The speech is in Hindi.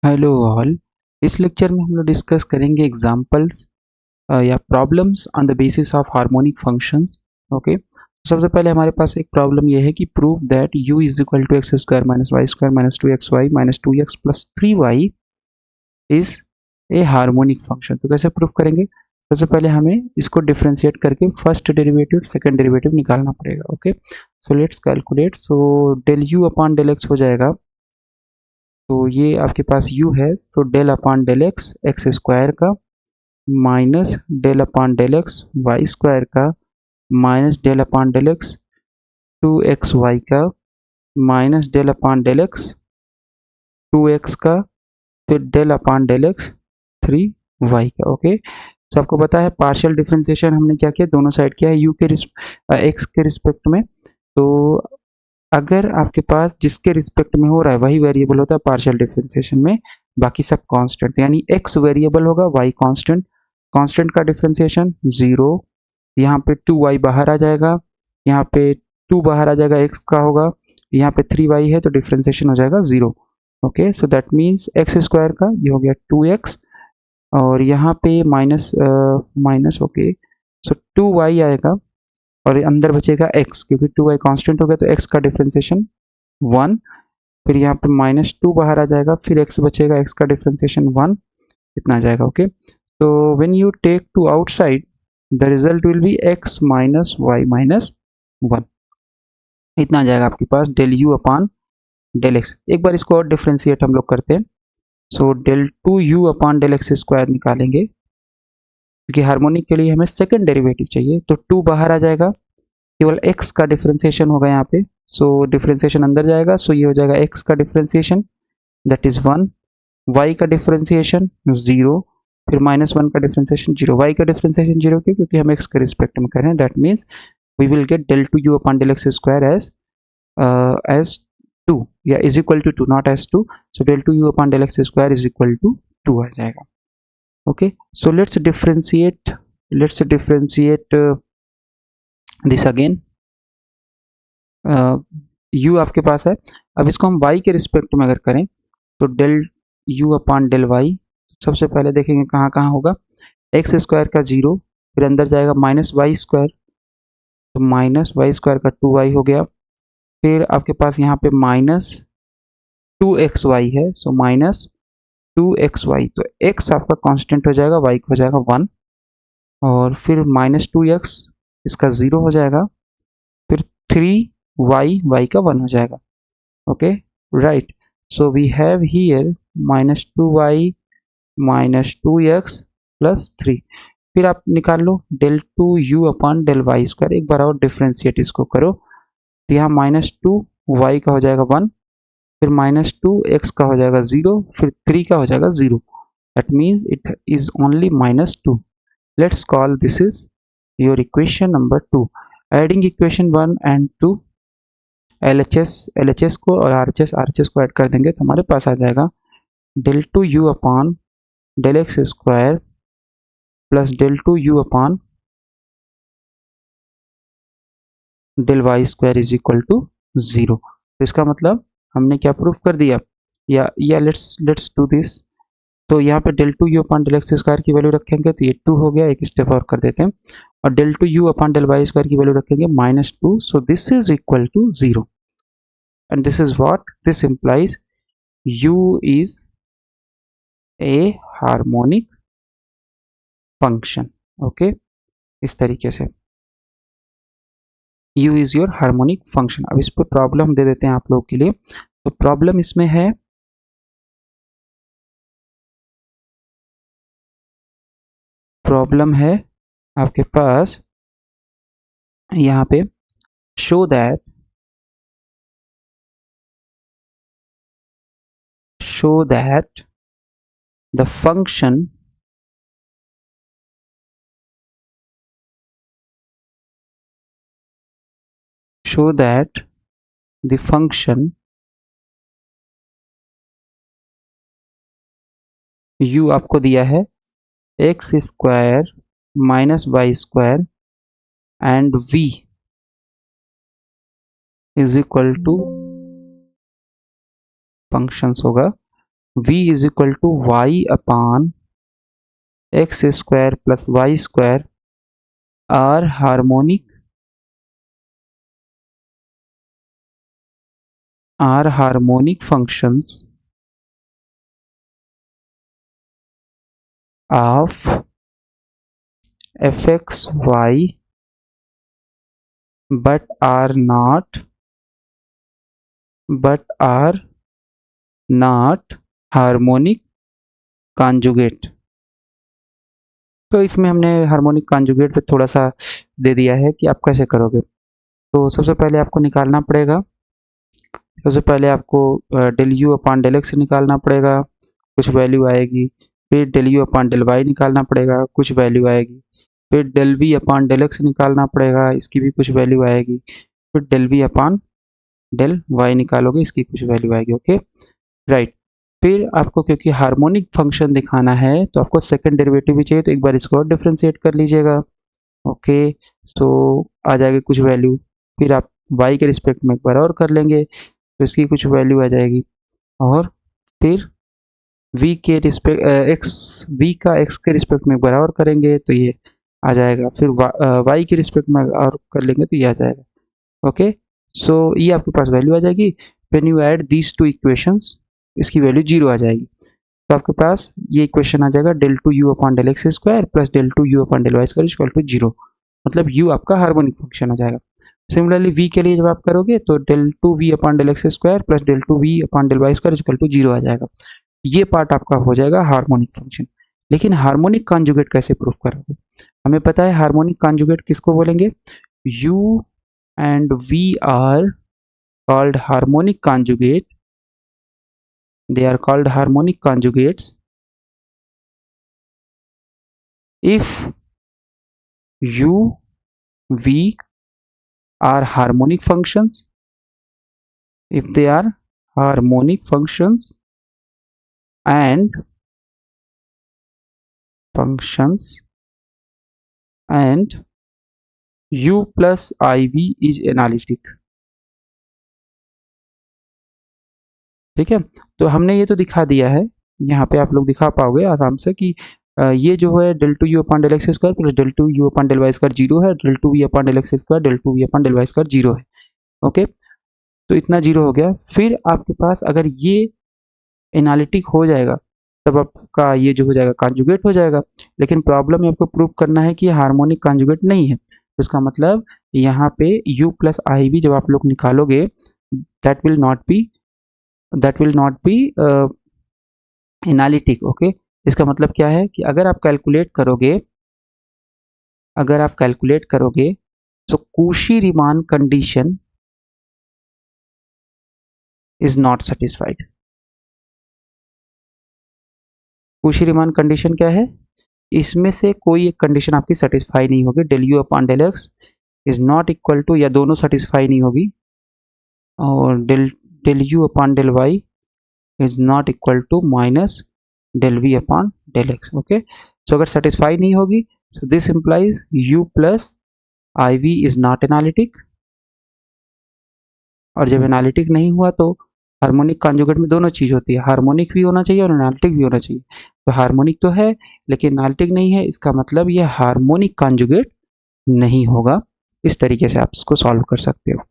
Hello all. इस लेक्चर में हम लोग डिस्कस करेंगे एग्जांपल्स या problems on the basis of harmonic functions. Okay, सबसे पहले हमारे पास एक प्रॉब्लम ये है कि prove that u is equal to X square minus Y square minus two X Y minus two X plus three Y is a harmonic function. तो कैसे प्रूव करेंगे? सबसे पहले हमें इसको डिफ्रेंशिएट करके फर्स्ट डेरिवेटिव सेकंड डेरिवेटिव निकालना पड़ेगा। Okay, so let's calculate. So del u upon del x हो जाएगा। तो ये आपके पास u है, so del upon del X X square का minus del upon del X Y square का minus del upon del X two X Y का minus del upon del X two X का फिर del upon del X three Y का। ओके, तो आपको पता है पार्शियल डिफरेंशिएशन हमने क्या किया, दोनों साइड किया है यू के एक्स के रिस्पेक्ट में। तो अगर आपके पास जिसके रिस्पेक्ट में हो रहा है वही वेरिएबल होता है पार्शियल डिफरेंशिएशन में, बाकी सब कांस्टेंट, यानी x वेरिएबल होगा y कांस्टेंट, कांस्टेंट का डिफरेंशिएशन जीरो। यहाँ पे 2y बाहर आ जाएगा, यहाँ पे 2 बाहर आ जाएगा, x का होगा, यहाँ पे 3y है तो डिफरेंशिएशन हो जाएगा zero. Okay, so that means x square का ये हो गया 2x और यहाँ पे माइनस माइनस। ओके, सो 2y आएगा और अंदर बचेगा x, क्योंकि 2y कांस्टेंट हो गया तो x का डिफरेंशिएशन 1। फिर यहाँ पे माइनस टू बाहर आ जाएगा, फिर x बचेगा, x का डिफरेंशिएशन 1, इतना आ जाएगा। ओके, तो when you take two outside the result will be x minus Y minus 1, इतना आ जाएगा आपके पास del u upon del x। एक बार इसको और डिफ्रेंशिएट हम लोग करते हैं। So del two U upon del X square निकालेंगे, क्योंकि हार्मोनिक के लिए हमें सेकंड डेरिवेटिव चाहिए। तो 2 बाहर आ जाएगा, केवल x का डिफरेंशिएशन होगा यहाँ पे। सो डिफरेंशिएशन अंदर जाएगा, सो ये हो जाएगा x का डिफरेंशिएशन दैट इज 1, y का डिफरेंशिएशन 0, फिर माइनस 1 का डिफरेंशिएशन 0। y का डिफरेंशिएशन 0 क्यों? क्योंकि हम x के रिस्पेक्ट में कर रहे हैं। That means we will get del two U upon del X square as 2 या is equal to 2, not as 2। So del two U upon del X square is equal to 2 आ जाएगा। Okay, so let's differentiate this again. u आपके पास है, अब इसको हम y के रिस्पेक्ट में अगर करें तो del u upon del Y, सबसे पहले देखेंगे कहाँ कहाँ होगा। एक्स स्क्वायर का 0, फिर अंदर जाएगा माइनस वाई स्क्वायर, तो माइनस वाई स्क्वायर का 2y हो गया। फिर आपके पास यहाँ पे माइनस 2xy है, सो माइनस 2xy, तो x आपका कांस्टेंट हो जाएगा, y हो जाएगा 1, और फिर माइनस 2x इसका 0 हो जाएगा, फिर 3y y का 1 हो जाएगा। Okay, right, so we have here minus 2y minus 2x plus 3। फिर आप निकाल लो del two U upon del Y square, एक बार और डिफ्रेंशिएट इसको करो, तो यहाँ माइनस 2y का हो जाएगा 1, फिर माइनस 2x का हो जाएगा 0, फिर 3 का हो जाएगा 0। That means it is only minus 2। Let's call this is your equation number 2। Adding equation 1 and 2, LHS को और आरएचएस को ऐड कर देंगे तो हमारे पास आ जाएगा del two U upon del X square plus del two U upon del Y square is equal to 0। तो इसका मतलब हमने क्या प्रूफ कर दिया, या लेट्स डू दिस। तो यहाँ पे del two U upon del X square की वैल्यू रखेंगे तो ये 2 हो गया, एक स्टेप और कर देते हैं, और del two U upon del Y square की वैल्यू रखेंगे minus 2, so this is equal to 0, and this is what this implies u is a harmonic function। Okay, इस तरीके से u is your harmonic function। अब इस पे प्रॉब्लम दे देते हैं आप लोगों के लिए। तो प्रॉब्लम इसमें है, प्रॉब्लम है आपके पास यहाँ पे show that the function show that the function u आपको दिया है X square minus Y square and v is equal to functions होगा v is equal to Y upon X square plus Y square are harmonic functions of fxy but are not harmonic conjugate. तो इसमें हमने हार्मोनिक कॉन्जुगेट पे थोड़ा सा दे दिया है कि आप कैसे करोगे। तो सबसे पहले आपको निकालना पड़ेगा, सबसे पहले आपको del you upon del X निकालना पड़ेगा, कुछ वैल्यू आएगी। फिर del you upon del Y निकालना पड़ेगा, कुछ वैल्यू आएगी। फिर del we upon del X निकालना पड़ेगा, इसकी भी कुछ वैल्यू आएगी। फिर del we upon del Y निकालोगे, इसकी कुछ वैल्यू आएगी। Okay right. फिर आपको क्योंकि हार्मोनिक फंक्शन दिखाना है तो आपको सेकंड डेरिवेटिव भी चाहिए, तो एक बार इसको और डिफ्रेंशिएट कर लीजिएगा। ओके सो आ जाएगी कुछ वैल्यू। फिर आप y के रिस्पेक्ट में एक बार और कर लेंगे तो इसकी कुछ वैल्यू आ जाएगी। और फिर v के रिस्पेक्ट v का x के रिस्पेक्ट में एक बार और करेंगे तो ये आ जाएगा। फिर y के रिस्पेक्ट में और कर लेंगे तो ये आ जाएगा। ओके सो ये आपके पास वैल्यू आ जाएगी। When you add these two equations इसकी वैल्यू 0 आ जाएगी। तो आपके पास ये इक्वेशन आ जाएगा del two U upon del X square plus del two U upon del Y square equal to 0, मतलब u आपका हार्मोनिक फंक्शन हो जाएगा। सिमिलरली v के लिए जब आप करोगे तो del two V upon del X square plus del two V upon del Y square equal to 0 आ जाएगा। ये पार्ट आपका हो जाएगा हार्मोनिक फंक्शन। लेकिन हार्मोनिक कॉन्जुगेट कैसे प्रूव करोगे? हमें पता है हार्मोनिक कॉन्जुगेट किसको बोलेंगे, u and v are called harmonic conjugate, they are called harmonic conjugates if u v are harmonic functions, if they are harmonic functions and u plus iv is analytic। ठीक है, तो हमने ये तो दिखा दिया है, यहाँ पे आप लोग दिखा पाओगे आराम से कि ये जो है del two U upon del X square plus del two U upon del Y square 0 है, del two V upon del X square del two V upon del Y square 0 है। ओके तो इतना 0 हो गया। फिर आपके पास अगर ये एनालिटिक हो जाएगा तब आपका ये जो हो जाएगा कॉन्जुगेट हो जाएगा। लेकिन प्रॉब्लम में आपको प्रूव करना है कि हार्मोनिक कॉन्जुगेट नहीं है, तो इसका मतलब यहाँ पे u प्लस आई वी जब आप लोग निकालोगे that will not be analytic. Okay इसका मतलब क्या है कि अगर आप कैलकुलेट करोगे तो Cauchy Riemann condition is not satisfied. Cauchy Riemann condition क्या है, इसमें से कोई एक कंडीशन आपकी सेटिस्फाई नहीं होगी। Del you upon del x is not equal to, या दोनों सेटिस्फाई नहीं होगी, और del you upon del y is not equal to minus del we upon del x. Okay so अगर सेटिस्फाई नहीं होगी so this implies u plus i v is not analytic, और जब एनालिटिक नहीं हुआ तो हार्मोनिक कॉन्जुगेट में दोनों चीज होती है, हार्मोनिक भी होना चाहिए और एनालिटिक भी होना चाहिए। तो हार्मोनिक तो है लेकिन एनालिटिक नहीं है, इसका मतलब ये हार्मोनिक कॉन्जुगेट नहीं होगा। इस तरीके से आप इसको सॉल्व कर सकते हो।